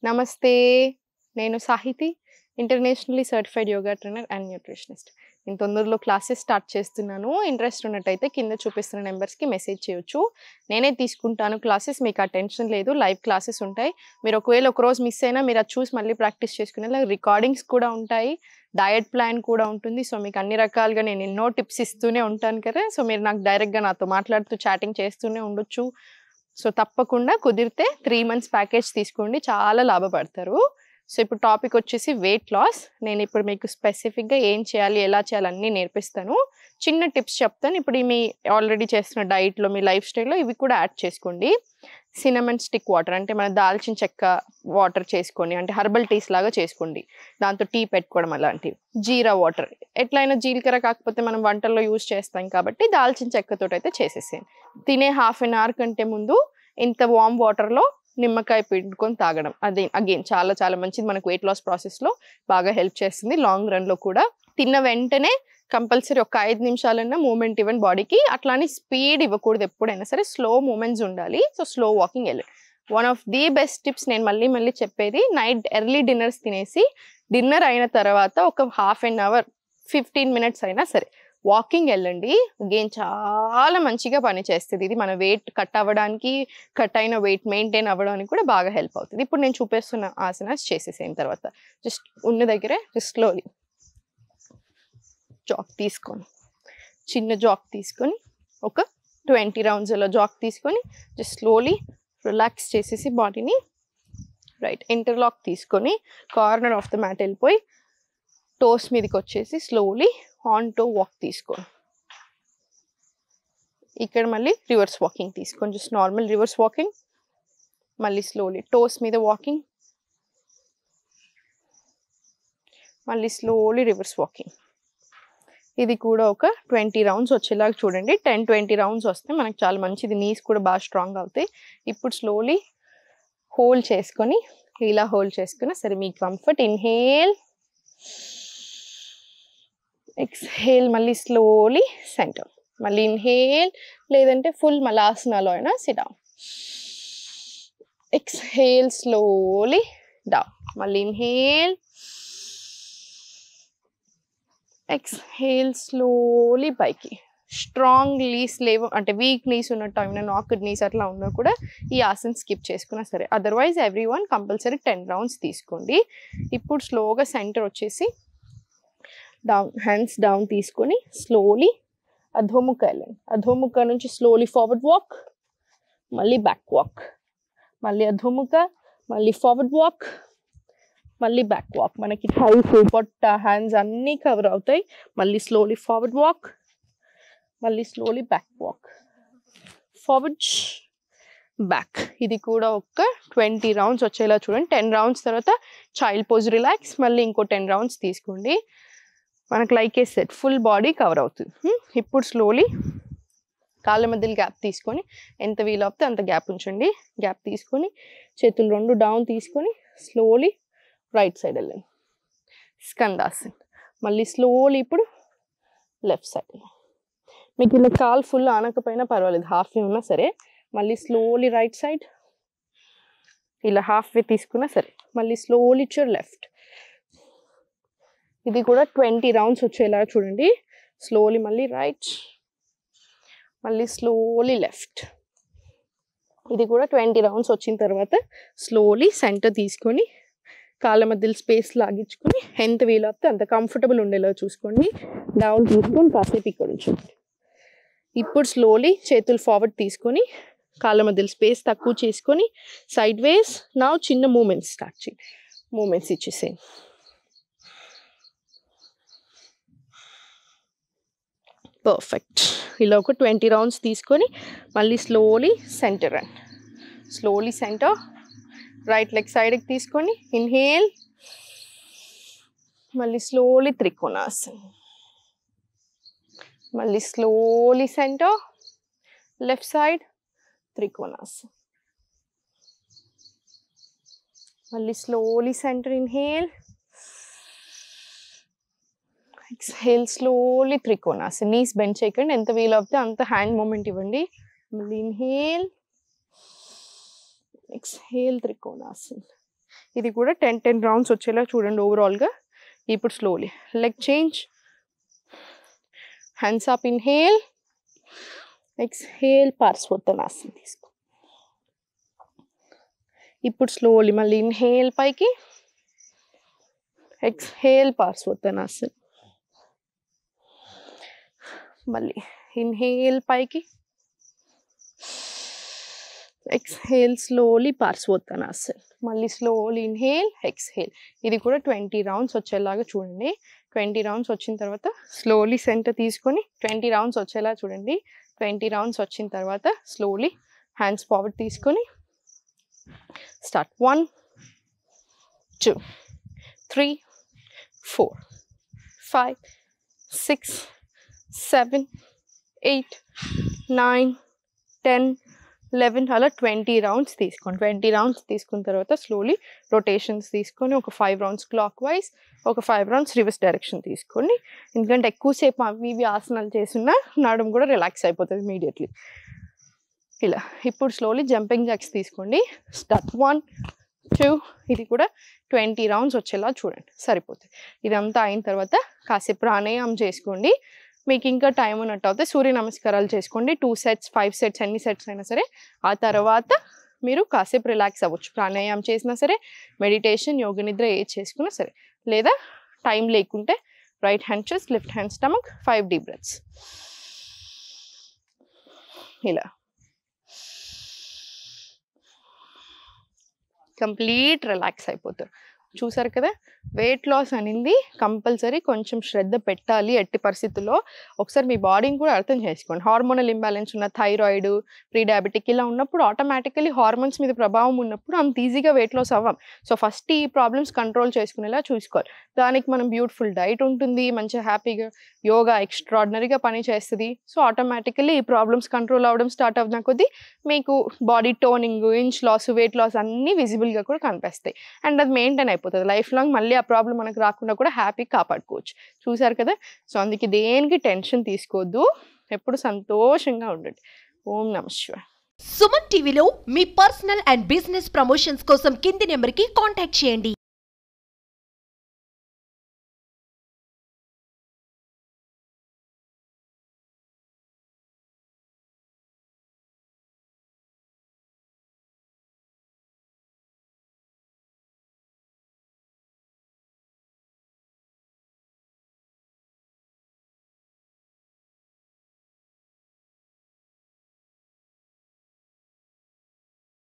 నమస్తే. నేను Sahiti, internationally certified yoga trainer and nutritionist. నేను తొందరలో క్లాసెస్ స్టార్ట్ చేస్తున్నాను. ఇంట్రెస్ట్ ఉన్నట్టయితే కింద చూపిస్తున్న నెంబర్స్‌కి మెసేజ్ చేయొచ్చు. నేనే తీసుకుంటాను క్లాసెస్. మీకు ఆ టెన్షన్ లేదు. లైవ్ క్లాసెస్ ఉంటాయి. మీరు ఒకవేళ ఒకరోజు మిస్ అయినా మీరు అది చూసి మళ్ళీ ప్రాక్టీస్ చేసుకునేలా రికార్డింగ్స్ కూడా ఉంటాయి. డయట్ ప్లాన్ కూడా ఉంటుంది. సో, మీకు అన్ని రకాలుగా నేను ఎన్నో టిప్స్ ఇస్తూనే ఉంటాను కదా! సో, మీరు నాకు డైరెక్ట్‌గా నాతో మాట్లాడుతూ చాటింగ్ చేస్తూనే ఉండొచ్చు. సో, తప్పకుండా కుదిరితే 3 మంత్స్ ప్యాకేజ్ తీసుకోండి. చాలా లాభపడతారు. సో, ఇప్పుడు టాపిక్ వచ్చేసి వెయిట్ లాస్. నేనిప్పుడు మీకు స్పెసిఫిక్‌గా ఏం చేయాలి, ఎలా చేయాలి అన్నీ నేర్పిస్తాను. చిన్న టిప్స్ చెప్తాను. ఇప్పుడు మీ ఆల్రెడీ చేస్తున్న డైట్‌లో, మీ లైఫ్ స్టైల్‌లో ఇవి కూడా యాడ్ చేసుకోండి. సినమన్ స్టిక్ వాటర్ అంటే మన దాల్చిన చెక్క వాటర్ చేసుకొని, అంటే హెర్బల్ టీస్ లాగా చేసుకోండి. దాంతో టీ పెట్టుకోవడం అలాంటివి. జీరా వాటర్ ఎట్లైనా జీలకర్ర కాకపోతే మనం వంటల్లో యూజ్ చేస్తాం కాబట్టి దాల్చిన చెక్కతోటైతే చేసేసేయండి. తినే హాఫ్ అన్ అవర్ కంటే ముందు ఇంత వార్మ్ వాటర్‌లో నిమ్మకాయ పిండుకొని తాగడం. అది అగైన్ చాలా చాలా మంచిది. మనకు వెయిట్ లాస్ ప్రాసెస్‌లో బాగా హెల్ప్ చేస్తుంది. లాంగ్ రన్‌లో కూడా. తిన్న వెంటనే కంపల్సరీ ఒక 5 నిమిషాలన్నా మూవ్‌మెంట్ ఇవ్వండి బాడీకి. అట్లా అని స్పీడ్ ఇవ్వకూడదు ఎప్పుడైనా సరే. స్లో మూవ్‌మెంట్స్ ఉండాలి. సో, స్లో వాకింగ్ ఎళ్ళండి. One of the best tips నేను మళ్ళీ చెప్పేది నైట్ ఎర్లీ డిన్నర్స్ తినేసి, డిన్నర్ అయిన తర్వాత ఒక హాఫ్ అన్ అవర్ 15 మినిట్స్ అయినా సరే వాకింగ్ ఎళ్ళండి. అగైన్ చాలా మంచిగా పనిచేస్తది. ఇది మన వెయిట్ కట్ అవ్వడానికి, కట్ అయిన వెయిట్ మెయింటైన్ అవ్వడానికి కూడా బాగా హెల్ప్ అవుతది. ఇప్పుడు నేను చూపిస్తున్న ఆసనాస్ చేసేసిన తర్వాత జస్ట్ ఉన్న దగ్గరే జస్ట్ స్లోలీ జాక్ తీసుకొని, చిన్న జాక్ తీసుకొని ఒక 20 రౌండ్స్ అలా జాక్ తీసుకొని జస్ట్ స్లోలీ రిలాక్స్ చేసేసి బాడీని రైట్ ఇంటర్లాక్ తీసుకొని కార్నర్ ఆఫ్ ద మ్యాట్ వెళ్ళిపోయి టోస్ మీదకి వచ్చేసి స్లోలీ ఆన్ టో వాక్ తీసుకోండి. ఇక్కడ మళ్ళీ రివర్స్ వాకింగ్ తీసుకోండి. Just normal reverse walking. మళ్ళీ స్లోలీ టోస్ మీద వాకింగ్. మళ్ళీ స్లోలీ రివర్స్ వాకింగ్. ఇది కూడా ఒక 20 రౌండ్స్ వచ్చేలాగా చూడండి. 10-20 రౌండ్స్ వస్తే మనకు చాలా మంచిది. నీస్ కూడా బాగా స్ట్రాంగ్ అవుతాయి. ఇప్పుడు స్లోలీ హోల్డ్ చేసుకొని ఇలా హోల్డ్ చేసుకుని సరే మీ కంఫర్ట్ ఇన్హేల్, ఎక్స్హేల్, మళ్ళీ స్లోలీ సెంటర్. మళ్ళీ ఇన్హేల్, లేదంటే ఫుల్ మలాసనాలో అయినా SIT down. Exhale slowly down. మళ్ళీ ఇన్హేల్, ఎక్స్హేల్ స్లోలీ పైకి. స్ట్రాంగ్ నీస్ లేవు అంటే వీక్ నీస్ ఉన్నట్టు ఏమైనా నాక్డ్ నీస్ అట్లా ఉన్నా కూడా ఈ ఆసన్ స్కిప్ చేసుకున్నా సరే. అదర్వైజ్ ఎవ్రీవన్ కంపల్సరీ 10 రౌండ్స్ తీసుకోండి. ఇప్పుడు స్లోగా సెంటర్ వచ్చేసి డౌన్, హ్యాండ్స్ డౌన్ తీసుకొని స్లోలీ అధోముఖ వెళ్ళండి. అధోముఖ నుంచి స్లోలీ ఫార్వర్డ్ వాక్, మళ్ళీ బ్యాక్ వాక్, మళ్ళీ అధోముఖ, మళ్ళీ ఫార్వర్డ్ వాక్, మళ్ళీ బ్యాక్ వాక్. మనకి థైస్, పొట్ట, హ్యాండ్స్ అన్నీ కవర్ అవుతాయి. మళ్ళీ స్లోలీ ఫార్వర్డ్ వాక్, మళ్ళీ slowly back walk, forward back. ఇది కూడా ఒక 20 రౌండ్స్ వచ్చేలా చూడండి. 10 రౌండ్స్ తర్వాత చైల్డ్ పోజ్ రిలాక్స్. మళ్ళీ ఇంకో 10 రౌండ్స్ తీసుకోండి. మనకు లైక్ ఏ సెట్ ఫుల్ బాడీ కవర్ అవుతుంది. ఇప్పుడు స్లోలీ కాళ్ళ మధ్యలో గ్యాప్ తీసుకొని ఎంత వీలు అవుతే అంత గ్యాప్ ఉంచండి. గ్యాప్ తీసుకొని చేతులు రెండు డౌన్ తీసుకొని స్లోలీ రైట్ సైడ్ వెళ్ళండి. స్కందాసన్. మళ్ళీ స్లోలీ ఇప్పుడు లెఫ్ట్ సైడ్. మీకు ఇలా కాల్ ఫుల్ ఆనకపోయినా పర్వాలేదు, హాఫ్ వే ఉన్నా సరే. మళ్ళీ స్లోలీ రైట్ సైడ్, ఇలా హాఫ్ వే తీసుకున్నా సరే. మళ్ళీ స్లోలీ టు లెఫ్ట్. ఇది కూడా 20 రౌండ్స్ వచ్చేలా చూడండి. స్లోలీ మళ్ళీ రైట్, మళ్ళీ స్లోలీ లెఫ్ట్. ఇది కూడా 20 రౌండ్స్ వచ్చిన తర్వాత స్లోలీ సెంటర్ తీసుకొని కాళ్ళ మధ్యలో స్పేస్ లాగించుకొని ఎంత వీలు అవుతే అంత కంఫర్టబుల్ ఉండేలా చూసుకోండి. డౌన్ తీసుకొని కాసేపు ఇక్కడ ఉంచండి. ఇప్పుడు స్లోలీ చేతులు ఫార్వర్డ్ తీసుకొని కాళ్ళ మధ్యలో స్పేస్ తక్కువ చేసుకొని సైడ్ వేస్ నా చిన్న మూమెంట్స్ స్టార్ట్ చేయండి. మూమెంట్స్ ఇచ్చేసేయండి. పర్ఫెక్ట్. ఇలా ఒక 20 రౌండ్స్ తీసుకొని మళ్ళీ స్లోలీ సెంటర్ రండి. Slowly center. రైట్ లెగ్ సైడ్కి తీసుకొని ఇన్హేల్, మళ్ళీ స్లోలీ త్రికోణాసన్. మళ్ళీ slowly center, left side trikonasan. మళ్ళీ slowly center inhale, exhale slowly trikonasan. Knees bend చేయకండి. ఎంత వీలు అవుతే అంత హ్యాండ్ మూమెంట్ ఇవ్వండి. మళ్ళీ ఇన్హేల్, ఎక్స్హేల్ త్రికోణాసన్. ఇది కూడా 10 రౌండ్స్ వచ్చేలా చూడండి ఓవరాల్గా. ఇప్పుడు slowly leg change, hands up, inhale, exhale, parsvottanasana తీసుకో. ఇప్పుడు స్లోలీ మళ్ళీ ఇన్హేల్ పైకి, ఎక్స్హేల్, పార్శ్వోత్తనాసన. మళ్ళీ ఇన్హేల్ పైకి, ఎక్స్హేల్ స్లోలీ, పార్శ్వోత్తనాసన. మళ్ళీ స్లోలీ ఇన్హేల్, ఎక్స్హేల్. ఇది కూడా 20 రౌండ్స్ వచ్చేలాగా చూడండి. 20 రౌండ్స్ వచ్చిన తర్వాత స్లోలీ సెంటర్ తీసుకొని 20 రౌండ్స్ వచ్చేలా చూడండి. 20 రౌండ్స్ వచ్చిన తర్వాత స్లోలీ హ్యాండ్స్ ఫార్వర్డ్ తీసుకొని స్టార్ట్. 1 2 3 4 5 6 7 8 9 10 11 అలా 20 రౌండ్స్ తీసుకోండి. 20 రౌండ్స్ తీసుకున్న తర్వాత స్లోలీ రొటేషన్స్ తీసుకొని ఒక 5 రౌండ్స్ క్లాక్ వైజ్, ఒక 5 రౌండ్స్ రివర్స్ డైరెక్షన్ తీసుకోండి. ఎందుకంటే ఎక్కువసేపు అవి ఇవి ఆసనాలు చేస్తున్నా నడుము కూడా రిలాక్స్ అయిపోతుంది ఇమీడియట్లీ. ఇలా ఇప్పుడు స్లోలీ జంపింగ్ జాక్స్ తీసుకోండి. స్టార్ట్. 1 2. ఇది కూడా 20 రౌండ్స్ వచ్చేలా చూడండి, సరిపోతుంది. ఇదంతా అయిన తర్వాత కాసేపు ప్రాణాయామం చేసుకోండి. మీకు ఇంకా టైం ఉన్నట్టు అయితే సూర్య నమస్కారాలు చేసుకోండి. 2 సెట్స్ 5 సెట్స్ ఎన్ని సెట్స్ అయినా సరే. ఆ తర్వాత మీరు కాసేపు రిలాక్స్ అవ్వచ్చు. ప్రాణాయామం చేసినా సరే, మెడిటేషన్, యోగ నిద్ర ఏది చేసుకున్నా సరే. లేదా టైం లేకుంటే right hand chest, left hand stomach, 5 deep breaths. ఇలా కంప్లీట్ రిలాక్స్ అయిపోతారు. చూసారు కదా, వెయిట్ లాస్ అనేది కంపల్సరీ కొంచెం శ్రద్ధ పెట్టాలి ఎట్టి పరిస్థితుల్లో. ఒకసారి మీ బాడీని కూడా అర్థం చేసుకోండి. హార్మోనల్ ఇంబ్యాలెన్స్ ఉన్న థైరాయిడ్, ప్రీ డయాబెటిక్ ఇలా ఉన్నప్పుడు ఆటోమేటికలీ హార్మోన్స్ మీద ప్రభావం ఉన్నప్పుడు అంత ఈజీగా వెయిట్ లాస్ అవ్వం. సో ఫస్ట్ ఈ ప్రాబ్లమ్స్ కంట్రోల్ చేసుకునేలా చూసుకోవాలి. దానికి మనం బ్యూటిఫుల్ డైట్ ఉంటుంది, మంచిగా హ్యాపీగా యోగా ఎక్స్ట్రాడినరీగా పని చేస్తుంది. సో ఆటోమేటికలీ ఈ ప్రాబ్లమ్స్ కంట్రోల్ అవ్వడం స్టార్ట్ అవుతున్న కొద్దీ మీకు body toning, inch loss, weight loss అన్నీ విజిబుల్గా కూడా కనిపిస్తాయి. అండ్ అది మెయింటైన్ అయిపోతుంది లైఫ్ లాంగ్. మళ్ళీ ఆ ప్రాబ్లం మనకు రాకుండా కూడా హ్యాపీగా కాపాడుకోవచ్చు. చూసారు కదా. సో అందుకే దేనికి టెన్షన్ తీసుకోవద్దు, ఎప్పుడు సంతోషంగా ఉండండి. ఓం నమః శివాయ. సుమన్ టీవీలో మీ పర్సనల్ అండ్ బిజినెస్ ప్రమోషన్స్ కోసం కింది నెంబర్కి కాంటాక్ట్ చేయండి.